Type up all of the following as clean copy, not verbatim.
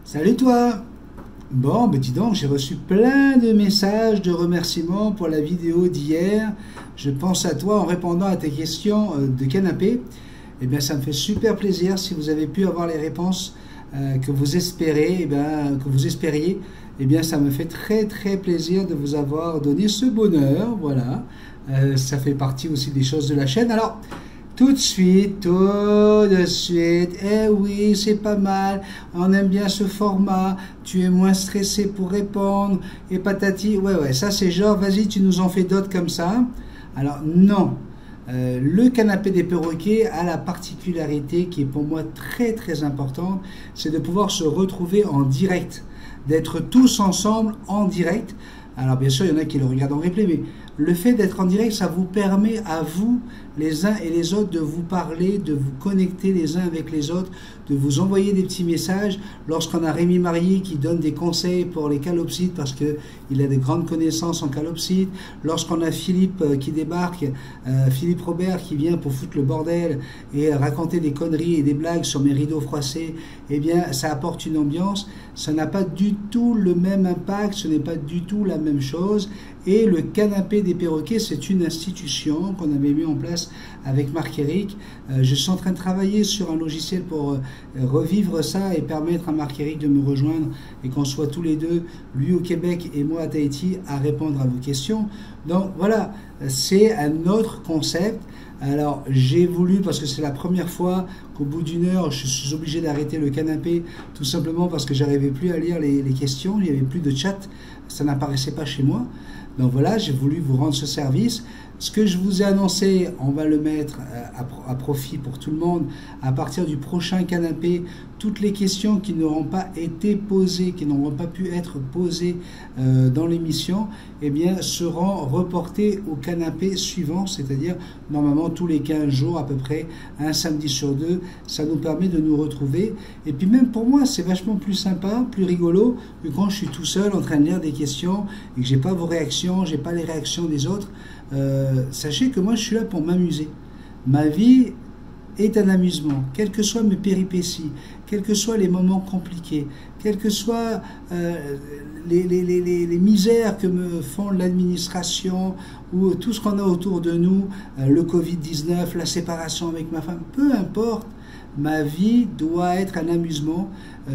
Salut toi! Bon, ben dis donc, j'ai reçu plein de messages de remerciements pour la vidéo d'hier. Je pense à toi en répondant à tes questions de canapé. Eh bien, ça me fait super plaisir si vous avez pu avoir les réponses que vous espérez, que vous espériez. Eh bien, ça me fait très très plaisir de vous avoir donné ce bonheur. Voilà, ça fait partie aussi des choses de la chaîne. Alors, tout de suite, eh oui, c'est pas mal, on aime bien ce format, tu es moins stressé pour répondre, et patati, ouais, ça c'est genre, vas-y, tu nous en fais d'autres comme ça. Alors non, le canapé des perroquets a la particularité qui est pour moi très très importante, c'est de pouvoir se retrouver en direct, d'être tous ensemble en direct. Alors bien sûr, il y en a qui le regardent en replay, mais le fait d'être en direct, ça vous permet à vous, les uns et les autres, de vous parler, de vous connecter les uns avec les autres, de vous envoyer des petits messages. Lorsqu'on a Rémi Marié qui donne des conseils pour les calopsites parce qu'il a des grandes connaissances en calopsites, lorsqu'on a Philippe qui débarque, Philippe Robert qui vient pour foutre le bordel et raconter des conneries et des blagues sur mes rideaux froissés, eh bien ça apporte une ambiance. Ça n'a pas du tout le même impact, ce n'est pas du tout la même chose. Et le canapé des perroquets, c'est une institution qu'on avait mis en place avec Marc-Éric. Je suis en train de travailler sur un logiciel pour revivre ça et permettre à Marc-Éric de me rejoindre et qu'on soit tous les deux, lui au Québec et moi à Tahiti, à répondre à vos questions. Donc voilà, c'est un autre concept. Alors j'ai voulu, parce que c'est la première fois qu'au bout d'une heure je suis obligé d'arrêter le canapé, tout simplement parce que j'arrivais plus à lire les questions, il n'y avait plus de chat, ça n'apparaissait pas chez moi. Donc voilà, j'ai voulu vous rendre ce service. Ce que je vous ai annoncé, on va le mettre à profit pour tout le monde. À partir du prochain canapé, toutes les questions qui n'auront pas été posées, qui n'auront pas pu être posées dans l'émission, eh bien, seront reportées au canapé suivant, c'est-à-dire normalement tous les 15 jours à peu près, un samedi sur deux. Ça nous permet de nous retrouver. Et puis même pour moi, c'est vachement plus sympa, plus rigolo que quand je suis tout seul en train de lire des questions et que j'ai pas vos réactions, j'ai pas les réactions des autres. Sachez que moi je suis là pour m'amuser. Ma vie est un amusement, quelles que soient mes péripéties, quels que soient les moments compliqués, quelles que soient les misères que me font l'administration ou tout ce qu'on a autour de nous, le Covid-19, la séparation avec ma femme, peu importe. Ma vie doit être un amusement.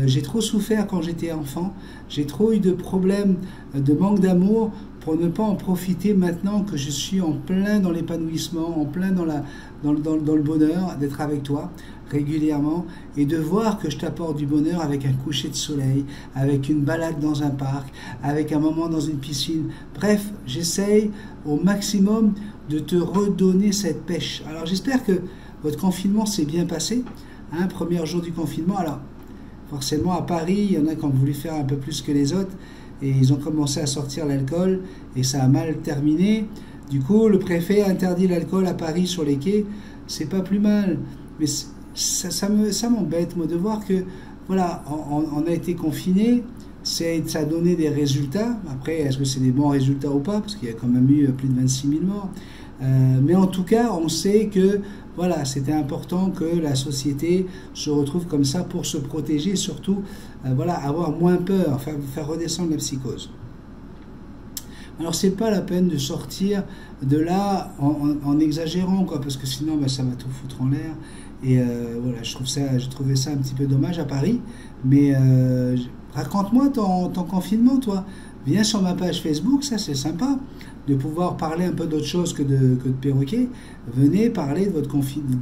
J'ai trop souffert quand j'étais enfant. J'ai trop eu de problèmes, de manque d'amour pour ne pas en profiter maintenant que je suis en plein dans l'épanouissement, en plein dans le bonheur d'être avec toi régulièrement et de voir que je t'apporte du bonheur avec un coucher de soleil, avec une balade dans un parc, avec un moment dans une piscine. Bref, j'essaye au maximum de te redonner cette pêche. Alors j'espère que votre confinement s'est bien passé. Premier jour du confinement. Alors, forcément, à Paris, il y en a qui ont voulu faire un peu plus que les autres et ils ont commencé à sortir l'alcool et ça a mal terminé. Du coup, le préfet a interdit l'alcool à Paris sur les quais. C'est pas plus mal. Mais ça m'embête, moi, de voir que, voilà, on a été confinés. Ça a donné des résultats. Après, est-ce que c'est des bons résultats ou pas? Parce qu'il y a quand même eu plus de 26 000 morts. Mais en tout cas, on sait que voilà, c'était important que la société se retrouve comme ça pour se protéger et surtout voilà, avoir moins peur, faire redescendre la psychose. Alors c'est pas la peine de sortir de là en exagérant, quoi, parce que sinon ça va tout foutre en l'air. Et voilà, je trouvais ça un petit peu dommage à Paris. Mais raconte-moi ton confinement, toi. Viens sur ma page Facebook, ça c'est sympa, de pouvoir parler un peu d'autre chose que de perroquet. Venez parler de votre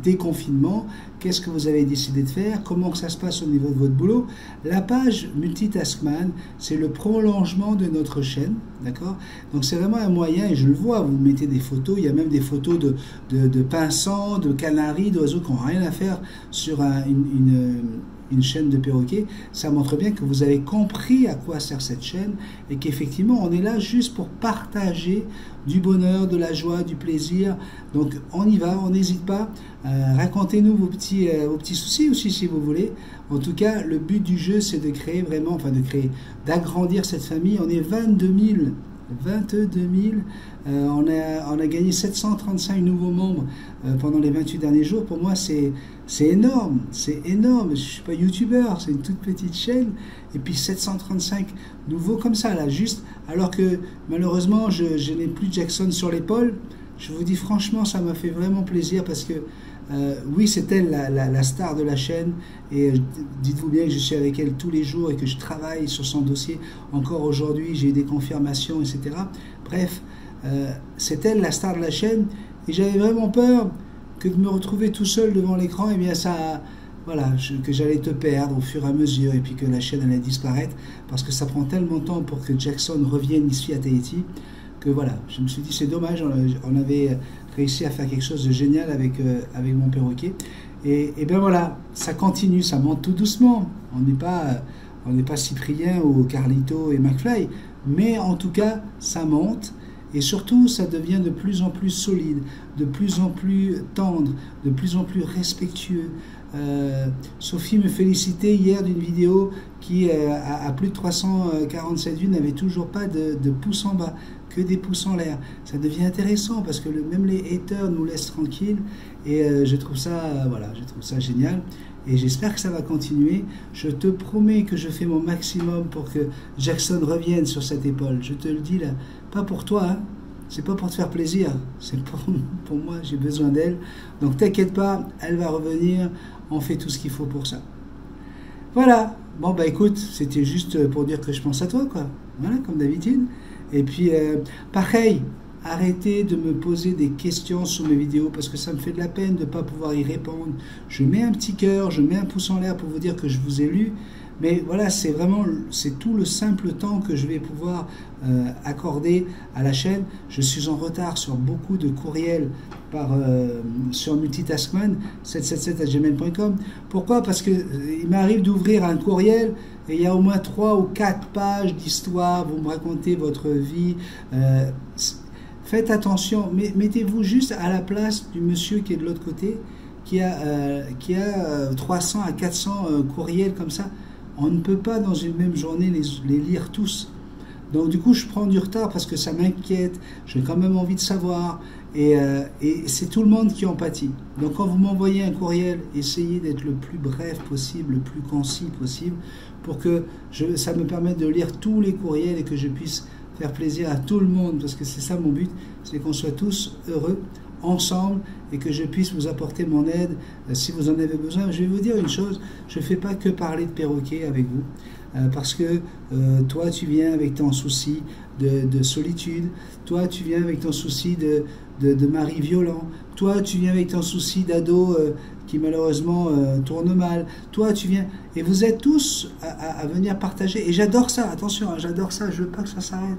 déconfinement, qu'est-ce que vous avez décidé de faire, comment ça se passe au niveau de votre boulot. La page Multitaskman, c'est le prolongement de notre chaîne, d'accord? Donc c'est vraiment un moyen, et je le vois, vous mettez des photos, il y a même des photos de pinsans, de canaris, d'oiseaux qui n'ont rien à faire sur une chaîne de perroquets. Ça montre bien que vous avez compris à quoi sert cette chaîne et qu'effectivement on est là juste pour partager du bonheur, de la joie, du plaisir. Donc on y va, on n'hésite pas. Racontez-nous vos petits soucis aussi si vous voulez. En tout cas, le but du jeu c'est de créer vraiment, d'agrandir cette famille. On est 22 000 22 000. On a gagné 735 nouveaux membres pendant les 28 derniers jours. Pour moi, c'est énorme. C'est énorme. Je ne suis pas youtubeur, c'est une toute petite chaîne. Et puis 735 nouveaux comme ça, là, juste. Alors que malheureusement, je n'ai plus Jackson sur l'épaule. Je vous dis franchement, ça m'a fait vraiment plaisir parce que oui, c'est elle la star de la chaîne et dites-vous bien que je suis avec elle tous les jours et que je travaille sur son dossier. Encore aujourd'hui, j'ai eu des confirmations, etc. Bref, c'est elle la star de la chaîne et j'avais vraiment peur que de me retrouver tout seul devant l'écran, et bien ça, voilà, que j'allais te perdre au fur et à mesure et puis que la chaîne allait disparaître parce que ça prend tellement de temps pour que Jackson revienne ici à Tahiti que voilà, je me suis dit c'est dommage, on avait réussi à faire quelque chose de génial avec mon perroquet. Et bien voilà, ça continue, ça monte tout doucement. On n'est pas Cyprien ou Carlito et McFly, mais en tout cas, ça monte. Et surtout, ça devient de plus en plus solide, de plus en plus tendre, de plus en plus respectueux. Sophie me félicitait hier d'une vidéo qui, à plus de 347 vues, n'avait toujours pas de pouce en bas, que des pouces en l'air. Ça devient intéressant parce que même les haters nous laissent tranquilles et je trouve ça, voilà, je trouve ça génial. Et j'espère que ça va continuer. Je te promets que je fais mon maximum pour que Jackson revienne sur cette épaule. Je te le dis là, pas pour toi, hein. C'est pas pour te faire plaisir, c'est pour moi, j'ai besoin d'elle. Donc t'inquiète pas, elle va revenir, on fait tout ce qu'il faut pour ça. Voilà, bon bah écoute, c'était juste pour dire que je pense à toi, quoi. Voilà, comme d'habitude. Et puis, pareil, arrêtez de me poser des questions sous mes vidéos parce que ça me fait de la peine de ne pas pouvoir y répondre. Je mets un petit cœur, je mets un pouce en l'air pour vous dire que je vous ai lu. Mais voilà, c'est tout le simple temps que je vais pouvoir accorder à la chaîne. Je suis en retard sur beaucoup de courriels sur Multitaskman 777@gmail.com. Pourquoi? Parce que il m'arrive d'ouvrir un courriel et il y a au moins 3 ou 4 pages d'histoire. Vous me racontez votre vie. Faites attention, mettez-vous juste à la place du monsieur qui est de l'autre côté, qui a 300 à 400 courriels comme ça. On ne peut pas dans une même journée les lire tous. Donc du coup, je prends du retard parce que ça m'inquiète. J'ai quand même envie de savoir. Et c'est tout le monde qui en pâtit. Donc quand vous m'envoyez un courriel, essayez d'être le plus bref possible, le plus concis possible, pour que ça me permette de lire tous les courriels et que je puisse faire plaisir à tout le monde. Parce que c'est ça mon but, c'est qu'on soit tous heureux ensemble et que je puisse vous apporter mon aide si vous en avez besoin. Je vais vous dire une chose, je ne fais pas que parler de perroquet avec vous parce que toi tu viens avec ton souci de solitude, toi tu viens avec ton souci de mari violent, toi tu viens avec ton souci d'ado qui malheureusement tourne mal, toi tu viens et vous êtes tous à venir partager et j'adore ça, attention, hein, j'adore ça, je veux pas que ça s'arrête.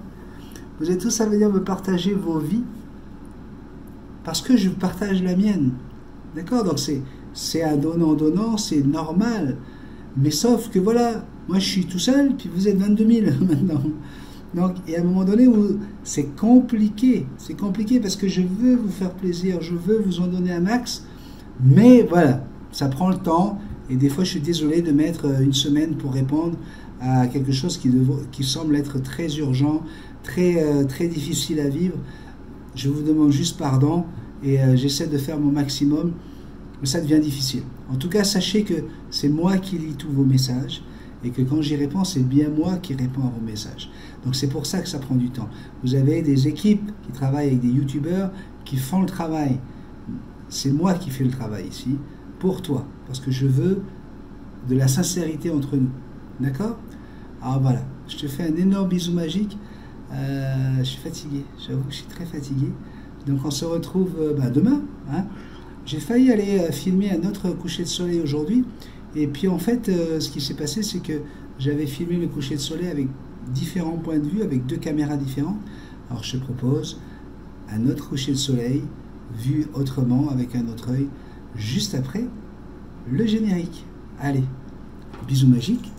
Vous êtes tous à venir me partager vos vies parce que je partage la mienne. D'accord? Donc c'est un donnant-donnant, c'est normal. Mais sauf que voilà, moi je suis tout seul, puis vous êtes 22 000 maintenant. Donc, et à un moment donné, c'est compliqué. C'est compliqué parce que je veux vous faire plaisir, je veux vous en donner un max. Mais voilà, ça prend le temps. Et des fois, je suis désolé de mettre une semaine pour répondre à quelque chose qui semble être très urgent, très difficile à vivre. Je vous demande juste pardon et j'essaie de faire mon maximum, mais ça devient difficile. En tout cas, sachez que c'est moi qui lis tous vos messages et que quand j'y réponds, c'est bien moi qui réponds à vos messages. Donc c'est pour ça que ça prend du temps. Vous avez des équipes qui travaillent avec des youtubeurs qui font le travail. C'est moi qui fais le travail ici, pour toi, parce que je veux de la sincérité entre nous. D'accord? Alors voilà, je te fais un énorme bisou magique. Je suis fatigué, j'avoue que je suis très fatigué. Donc on se retrouve demain. Hein. J'ai failli aller filmer un autre coucher de soleil aujourd'hui. Et puis en fait, ce qui s'est passé, c'est que j'avais filmé le coucher de soleil avec différents points de vue, avec 2 caméras différentes. Alors je te propose un autre coucher de soleil, vu autrement, avec un autre œil, juste après le générique. Allez, bisous magiques.